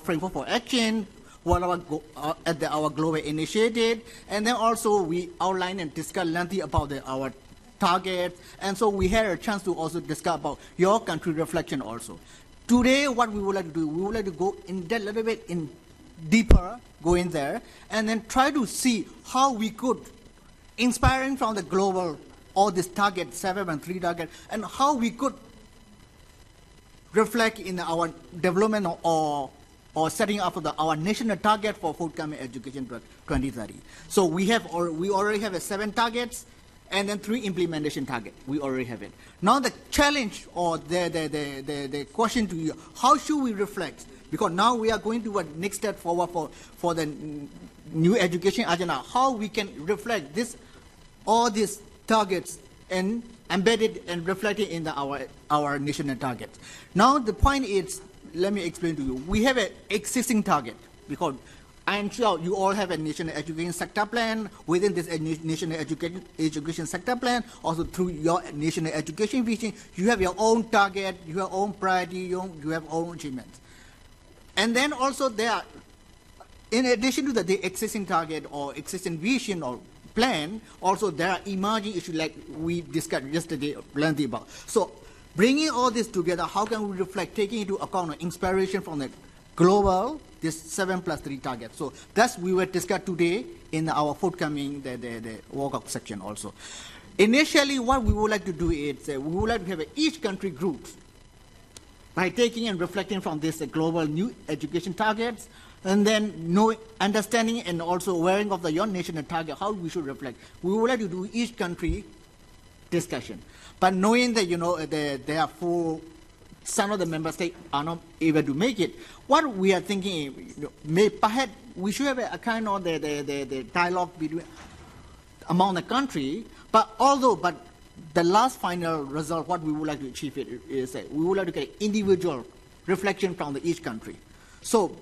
framework for action, what our global initiative, and then also we outline and discuss lengthy about our targets, and so we had a chance to also discuss about your country reflection also. Today, what we would like to do, we would like to go in that little bit in deeper, go in there, and then try to see how we could, inspiring from the global, all these targets, 7 and 3 targets, and how we could reflect in our development or setting up our national target for forthcoming education 2030. So we already have 7 targets and then 3 implementation targets. We already have it. Now the challenge or the question to you, how should we reflect? Because now we are going to a next step forward for the new education agenda. How we can reflect all these targets and embedded and reflected in our national targets. Now the point is, let me explain to you. We have an existing target because I'm sure you all have a national education sector plan. Within this national education sector plan, also through your national education vision, you have your own target, your own priority, you have own achievements. And then also there, in addition to the existing target or existing vision or plan, also there are emerging issues like we discussed yesterday plenty about. So bringing all this together, how can we reflect, taking into account inspiration from the global, this 7+3 target. So that's we will discuss today in our forthcoming the workout section also. Initially, what we would like to do is we would like to have each country groups by taking and reflecting from this global new education targets, and then understanding and also wearing of your national target, how we should reflect. We would like to do each country discussion. But knowing that, there are some of the member states are not able to make it, what we are thinking, perhaps we should have a kind of the dialogue among the country, but the last final result, what we would like to achieve is we would like to get individual reflection from each country. So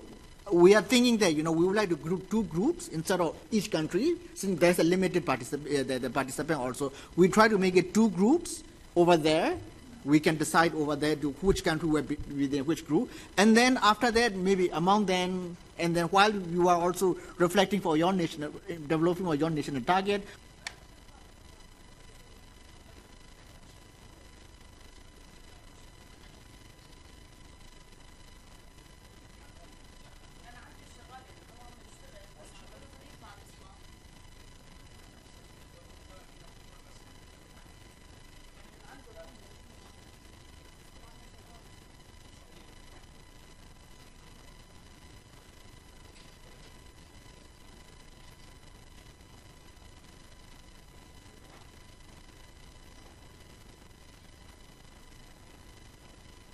we are thinking that we would like to group 2 groups instead of each country, since there's a limited participant also. We try to make it 2 groups over there. We can decide over there to which country will be within which group, and then after that maybe among them, and then while you are also reflecting for your national, developing for your national target.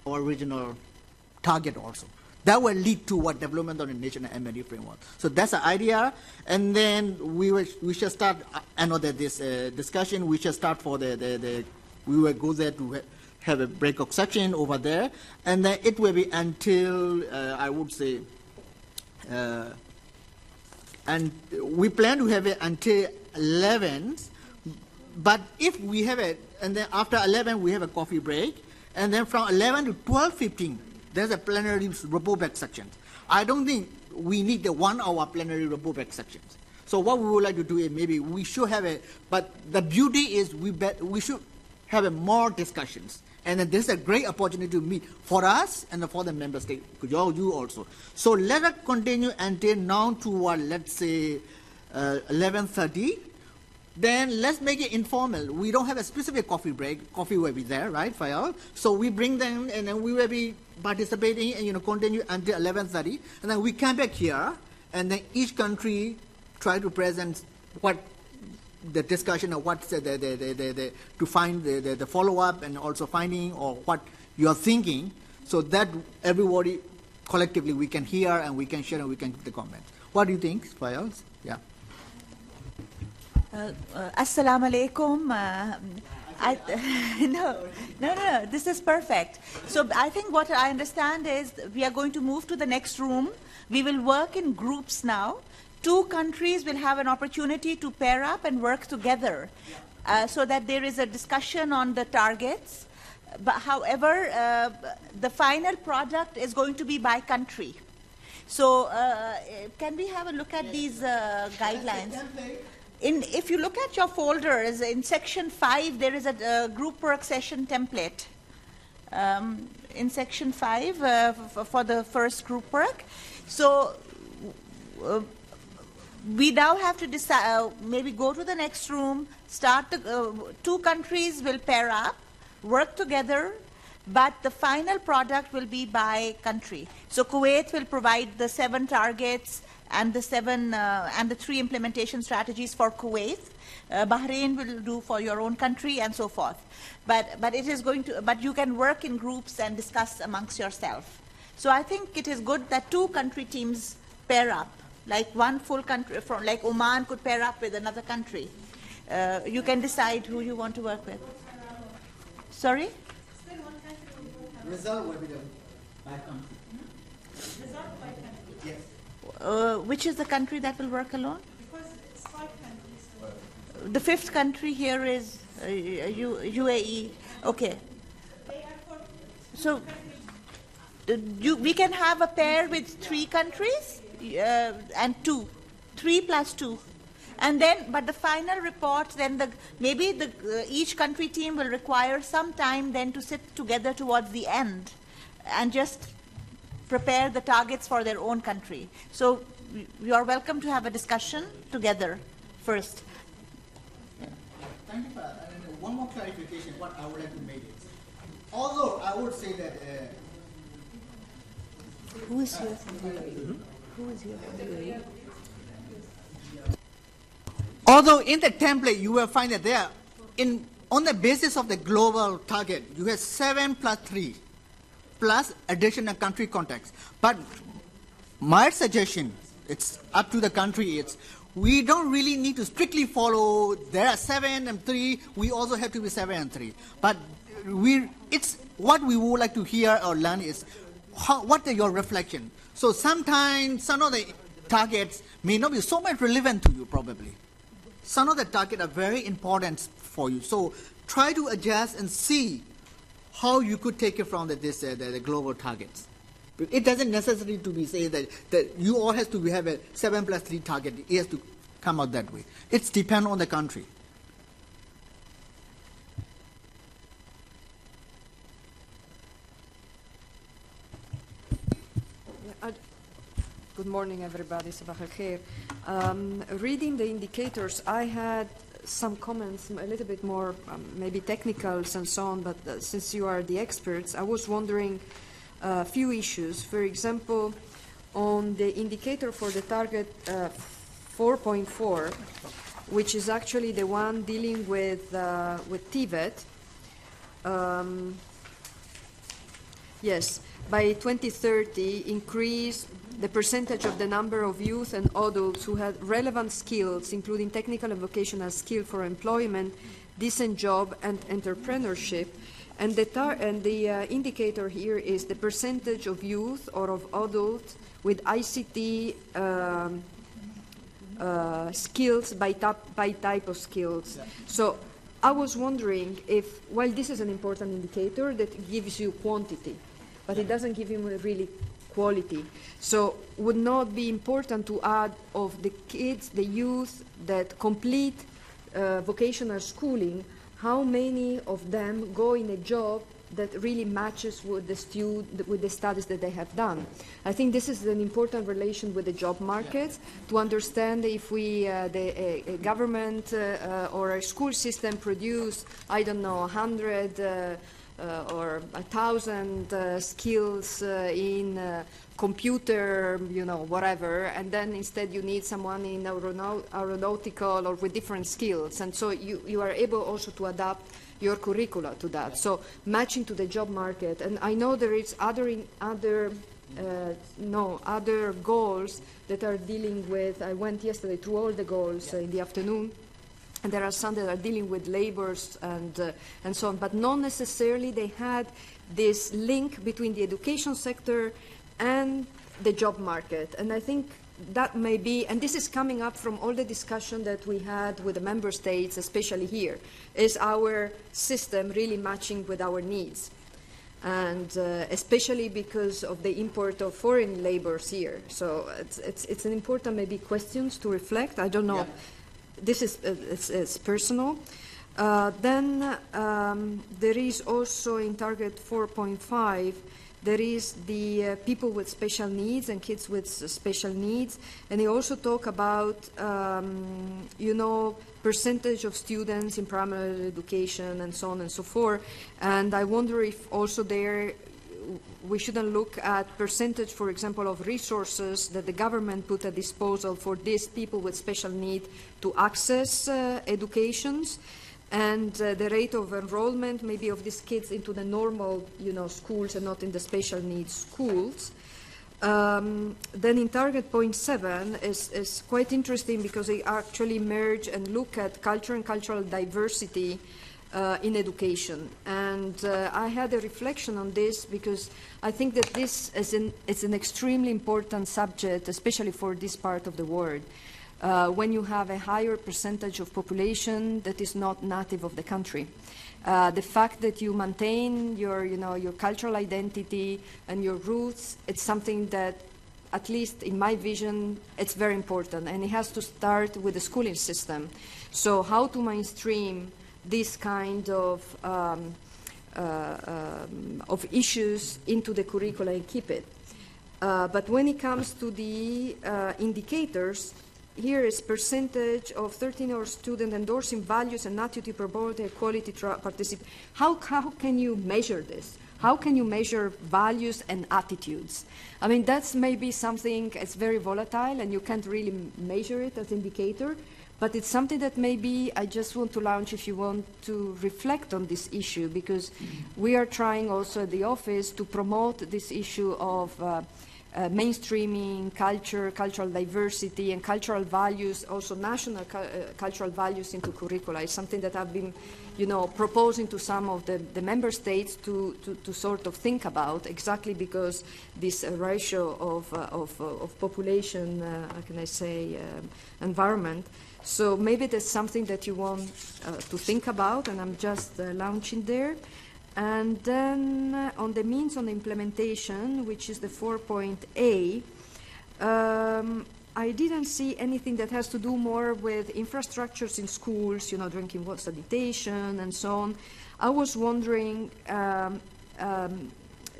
Our regional target also. That will lead to what development on the national MLD framework. So that's the idea, and then we shall start. I know that this discussion we shall start for we will go there to have a breakout section over there, and then it will be until I would say, and we plan to have it until 11. But if we have it, and then after 11 we have a coffee break. And then from 11 to 12:15, there's a plenary report back section. I don't think we need the 1-hour plenary report back sections. So what we would like to do is maybe we should have but the beauty is we should have more discussions. And then there's a great opportunity to meet for us and for the member state, you also. So let us continue until now to let's say 11:30. Then let's make it informal. We don't have a specific coffee break. Coffee will be there, right, for all? So we bring them, and then we will be participating and continue until 11:30. And then we come back here, and then each country try to present what the discussion of what's to find the follow-up and also finding or what you're thinking, so that everybody collectively we can hear and we can share and we can give the comments. What do you think, Fayal? Yeah. Assalamu alaikum. No, this is perfect. So I think what I understand is we are going to move to the next room. We will work in groups now. 2 countries will have an opportunity to pair up and work together so that there is a discussion on the targets. But however, the final product is going to be by country. So can we have a look at these guidelines? If you look at your folders, in section 5, there is a group work session template. In section 5 for the first group work. So we now have to decide, maybe go to the next room, start the, 2 countries will pair up, work together, but the final product will be by country. So Kuwait will provide the 7 targets and the 3 implementation strategies for Kuwait. Bahrain will do for your own country and so forth. But it is going to, but you can work in groups and discuss amongst yourself. So I think it is good that 2 country teams pair up, like one full country, from like Oman could pair up with another country. You can decide who you want to work with. Sorry? Result will be the by country. Result by country. Yes. Which is the country that will work alone? Because it's 5 countries. The 5th country here is UAE. Okay. They are for So we can have a pair with 3 countries and 2, 3 plus 2. And then, but the final report, then maybe each country team will require some time then to sit together towards the end and just prepare the targets for their own country. So you are welcome to have a discussion together first. Thank you for that. And one more clarification, what I would like to make is, although I would say that Who is here from UAE? Who is here from UAE? although in the template you will find that there, on the basis of the global target, you have 7 plus 3 plus additional country context. But my suggestion, it's up to the country, it's we don't really need to strictly follow, there are 7 and 3, we also have to be 7 and 3. But it's what we would like to hear or learn is what are your reflection. So sometimes some of the targets may not be so much relevant to you probably. Some of the targets are very important for you. So try to adjust and see how you could take it from the global targets. It doesn't necessarily to be say that you all have to have a 7 plus 3 target. It has to come out that way. It's depend on the country. Good morning, everybody. Sabah al-khair. Reading the indicators, I had some comments, a little bit more maybe technicals and so on, but since you are the experts, I was wondering a few issues. For example, on the indicator for the target 4.4, which is actually the one dealing with TVET. Yes, by 2030, increase the percentage of the number of youth and adults who had relevant skills, including technical and vocational skill for employment, decent job, and entrepreneurship. And the indicator here is the percentage of youth or of adults with ICT skills by type of skills. Yeah. So I was wondering if, while this is an important indicator that gives you quantity, but it doesn't give you really quality. So would not be important to add of the kids, the youth that complete vocational schooling, how many of them go in a job that really matches with the studies that they have done. I think this is an important relation with the job market to understand if we, the government or a school system produce, I don't know, 100 or 1,000 skills in computer, whatever, and then instead you need someone in aeronautical or with different skills, and so you are able also to adapt your curricula to that. So matching to the job market, and I know there is other goals that are dealing with. I went yesterday through all the goals in the afternoon. And there are some that are dealing with labors and so on, but not necessarily they had this link between the education sector and the job market. And I think that may be, and this is coming up from all the discussion that we had with the member states, especially here, is our system really matching with our needs? and especially because of the import of foreign labors here. So it's an important maybe questions to reflect. I don't know. Yeah. This is it's personal. Then there is also in target 4.5, there is the people with special needs and kids with special needs. And they also talk about, you know, percentage of students in primary education and so on and so forth. And I wonder if also there we shouldn't look at percentage, for example, of resources that the government put at disposal for these people with special need to access educations, and the rate of enrollment maybe of these kids into the normal, you know, schools and not in the special needs schools. Then in target point 7 is quite interesting because they actually merge and look at culture and cultural diversity in education. And I had a reflection on this because I think that this is an extremely important subject, especially for this part of the world. When you have a higher percentage of population that is not native of the country. The fact that you maintain your, you know, your cultural identity and your roots, it's something that, at least in my vision, it's very important. And it has to start with the schooling system. So how to mainstream this kind of issues into the curricula and keep it. But when it comes to the indicators, here is percentage of 13-year-old student endorsing values and attitude promoting equality participation. How can you measure this? How can you measure values and attitudes? I mean, that's maybe something that's very volatile and you can't really measure it as indicator, but it's something that maybe I just want to launch if you want to reflect on this issue, because we are trying also at the office to promote this issue of mainstreaming culture, cultural diversity, and cultural values, also national cultural values into curricula. It's something that I've been, you know, proposing to some of the member states to sort of think about, exactly because this ratio of population, how can I say, environment. So maybe that's something that you want to think about, and I'm just launching there. And then on the means on implementation, which is the 4.A, I didn't see anything that has to do more with infrastructures in schools, you know, drinking water, sanitation, and so on. I was wondering,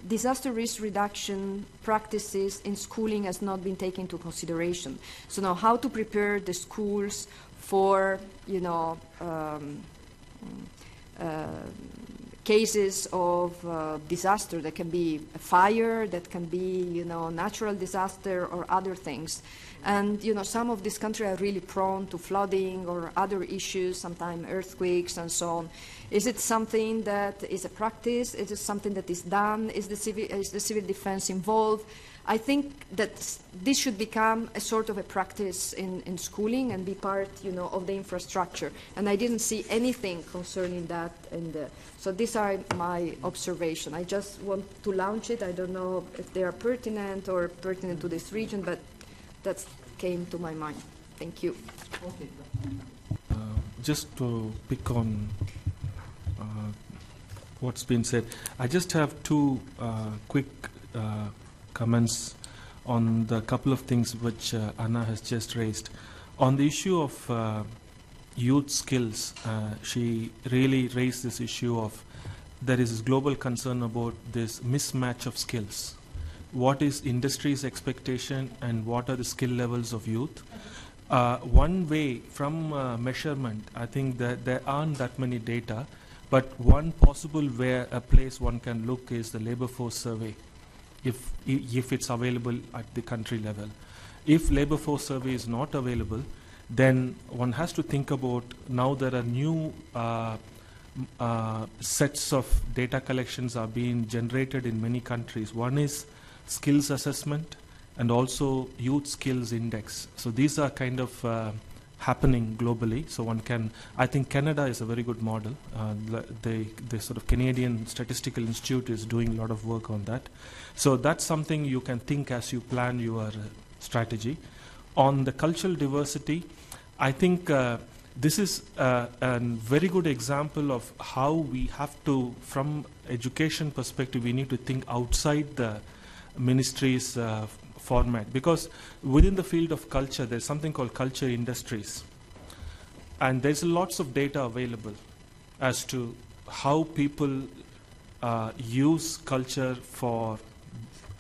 disaster risk reduction practices in schooling has not been taken into consideration. So now how to prepare the schools for, you know, cases of disaster that can be a fire, that can be, you know, natural disaster or other things. And, you know, some of these countries are really prone to flooding or other issues, sometimes earthquakes and so on. Is it something that is a practice? Is it something that is done? Is the civil defense involved? I think that this should become a sort of a practice in schooling and be part, you know, of the infrastructure. And I didn't see anything concerning that. So these are my observations. I just want to launch it. I don't know if they are pertinent or pertinent to this region, but that came to my mind. Thank you. Okay. Just to pick on what's been said, I just have two quick comments on the couple of things which Anna has just raised. On the issue of youth skills, she really raised this issue of there is this global concern about this mismatch of skills. What is industry's expectation and what are the skill levels of youth? One way from measurement, I think that there aren't that many data, but one possible place one can look is the labor force survey, if it's available at the country level. If labor force survey is not available, then one has to think about, now there are new sets of data collections are being generated in many countries. One is skills assessment and also youth skills index. So these are kind of happening globally. So one can, I think Canada is a very good model. The sort of Canadian Statistical Institute is doing a lot of work on that. So that's something you can think as you plan your strategy. On the cultural diversity, I think This is a very good example of how we have to, from education perspective, we need to think outside the ministry's format. Because within the field of culture, there's something called culture industries. And there's lots of data available as to how people use culture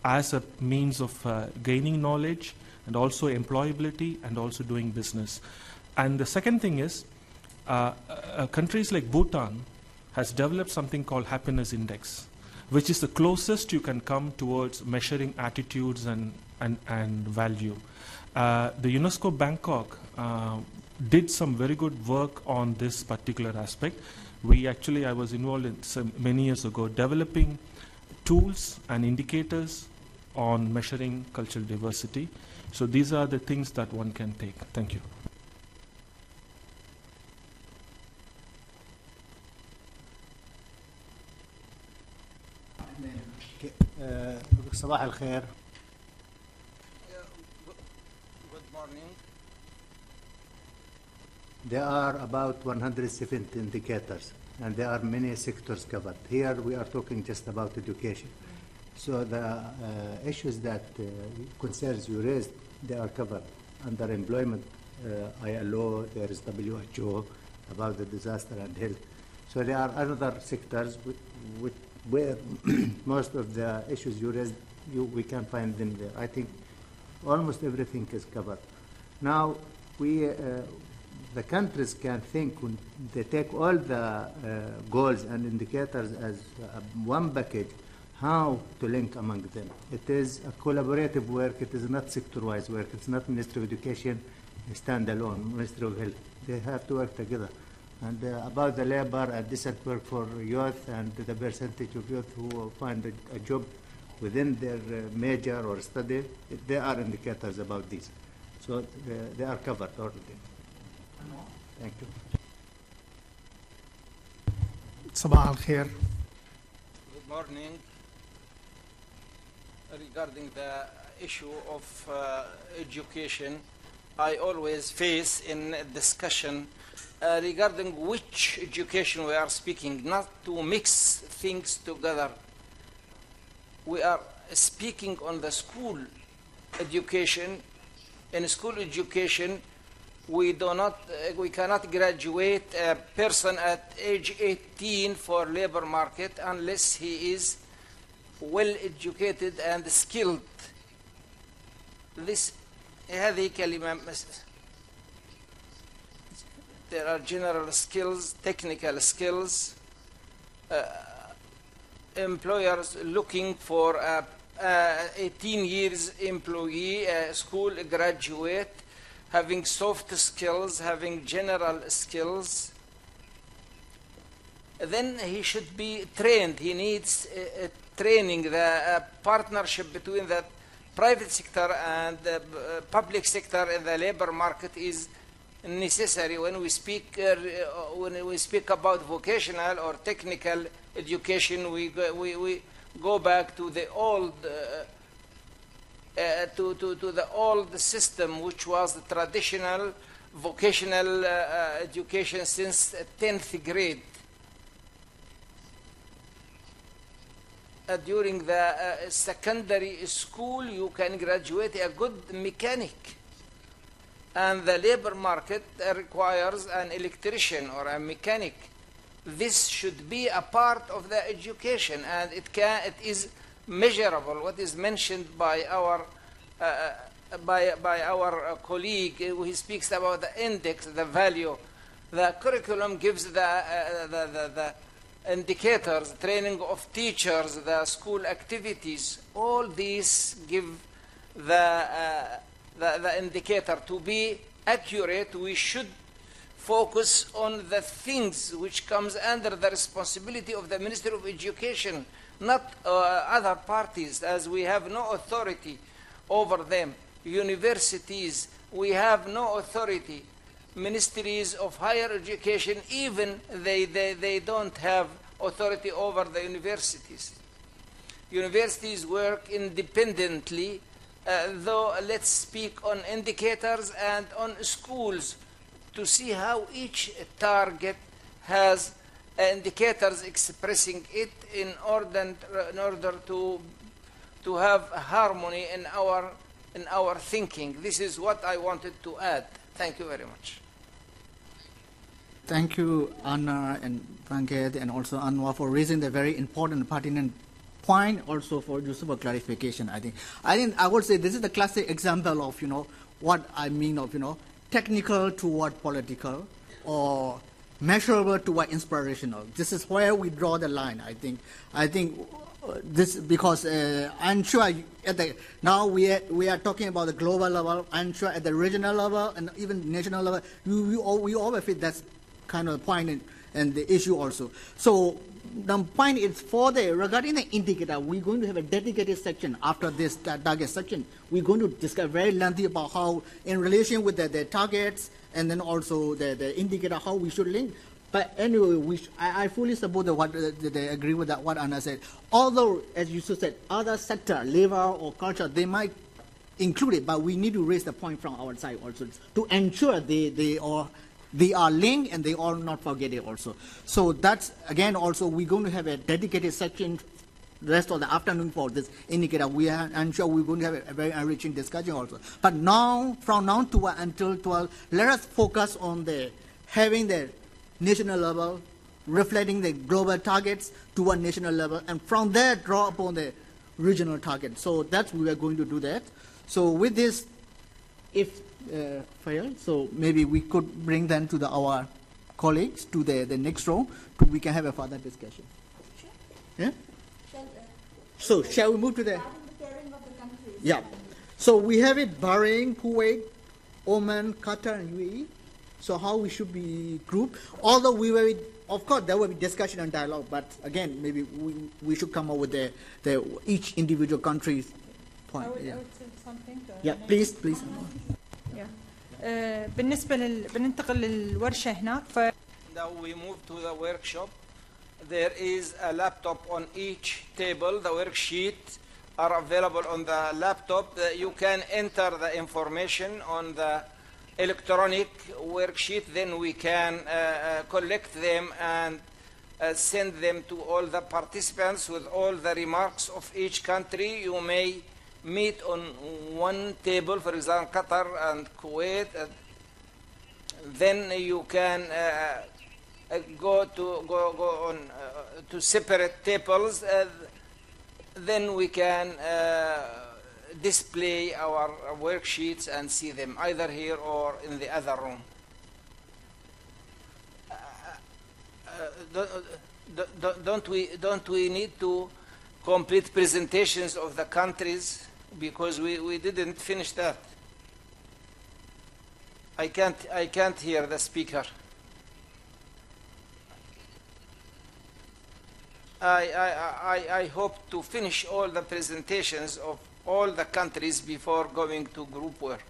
as a means of gaining knowledge and also employability and also doing business. And the second thing is, countries like Bhutan has developed something called happiness index, which is the closest you can come towards measuring attitudes and value. The UNESCO Bangkok did some very good work on this particular aspect. I was involved in many years ago developing tools and indicators on measuring cultural diversity. So these are the things that one can take. Thank you. صباح الخير. Good morning. There are about 170 indicators, and there are many sectors covered. Here we are talking just about education. So the issues that concerns you raised, they are covered under employment, ILO, there is WHO about the disaster and health. So there are other sectors where most of the issues you raised, we can find them there. I think almost everything is covered. Now, the countries can think when they take all the goals and indicators as one package, how to link among them. It is a collaborative work. It is not sector-wise work. It's not Ministry of Education standalone, Ministry of Health. They have to work together. And about the labor and decent work for youth and the percentage of youth who find a job within their major or study, there are indicators about this. So they are covered already. Thank you. صباح الخير. Good morning. Regarding the issue of education, I always face in discussion regarding which education we are speaking, not to mix things together. We are speaking on the school education. In school education, we cannot graduate a person at age 18 for labor market unless he is well educated and skilled. هذه كلمة. There are general skills, technical skills. Employers looking for a 18 years employee, a school graduate, having soft skills, having general skills. Then he should be trained. He needs training. The partnership between the private sector and the public sector in the labor market is necessary when we speak about vocational or technical education. We go back to the old to the old system, which was the traditional vocational education since 10th grade. During the secondary school, you can graduate a good mechanic. And the labor market requires an electrician or a mechanic. This should be a part of the education, and it is measurable. What is mentioned by our colleague, he speaks about the index, the value. The curriculum gives the indicators, training of teachers, the school activities. All these give the indicator. To be accurate, we should focus on the things which comes under the responsibility of the Ministry of Education, not other parties, as we have no authority over them. Universities, we have no authority. Ministries of higher education, even they don't have authority over the universities. Universities work independently. Though let's speak on indicators and on schools. to see how each target has indicators expressing it in order to have harmony in our thinking. This is what I wanted to add. Thank you very much. Thank you, Anna and Pankaj, and also Anwar for raising the very important, pertinent point. Also for useful clarification. I think I would say this is the classic example of what I mean of technical toward political, or measurable toward inspirational. This is where we draw the line. I think this, because I'm sure now we are talking about the global level. I'm sure at the regional level and even national level, we all fit that kind of point and the issue also. So the point is regarding the indicator, we're going to have a dedicated section after this target section. We're going to discuss very lengthy about how, in relation with the targets, and then also the indicator, how we should link. But anyway, I fully support they agree with what Anna said. Although, as you said, other sector, labor or culture, they might include it, but we need to raise the point from our side also to ensure they are linked and they are not forget it also. So that's, again, also we're going to have a dedicated section the rest of the afternoon for this indicator. I'm sure we're going to have a very enriching discussion also. But now, from now to until 12, let us focus on having the national level, reflecting the global targets to a national level, and from there draw upon the regional target. So that's we are going to do that. So with this, if fail, so maybe we could bring them to our colleagues to the next row, we can have a further discussion. Sure. Yeah. So shall we move to the? Of the countries. Yeah. So we have it: Bahrain, Kuwait, Oman, Qatar, and UAE. So how we should be grouped? Although of course, there will be discussion and dialogue, but again, maybe we should come up with the each individual country's point. I would Yeah. say something. Yeah. Please. بننتقل للورشة هناك. Now we move to the workshop. There is a laptop on each table. The worksheets are available on the laptop. You can enter the information on the electronic worksheet. Then we can collect them and send them to all the participants with all the remarks of each country. You may meet on one table, for example, Qatar and Kuwait. Then you can go on to separate tables. Then we can display our worksheets and see them either here or in the other room. Don't we need to complete presentations of the countries, because we didn't finish that? I can't hear the speaker. I hope to finish all the presentations of all the countries before going to group work.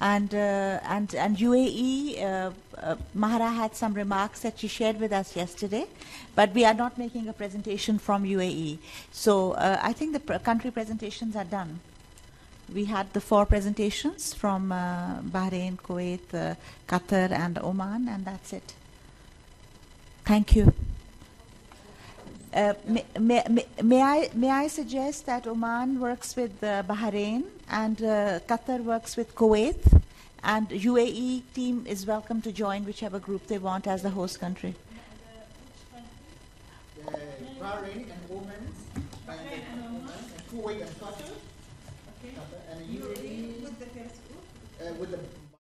And UAE, Mahara had some remarks that she shared with us yesterday, but we are not making a presentation from UAE. So I think the country presentations are done. We had the 4 presentations from Bahrain, Kuwait, Qatar, and Oman, and that's it. Thank you. May I suggest that Oman works with Bahrain and Qatar works with Kuwait, and UAE team is welcome to join whichever group they want as the host country. Bahrain and Oman, and Kuwait and Qatar, and UAE with the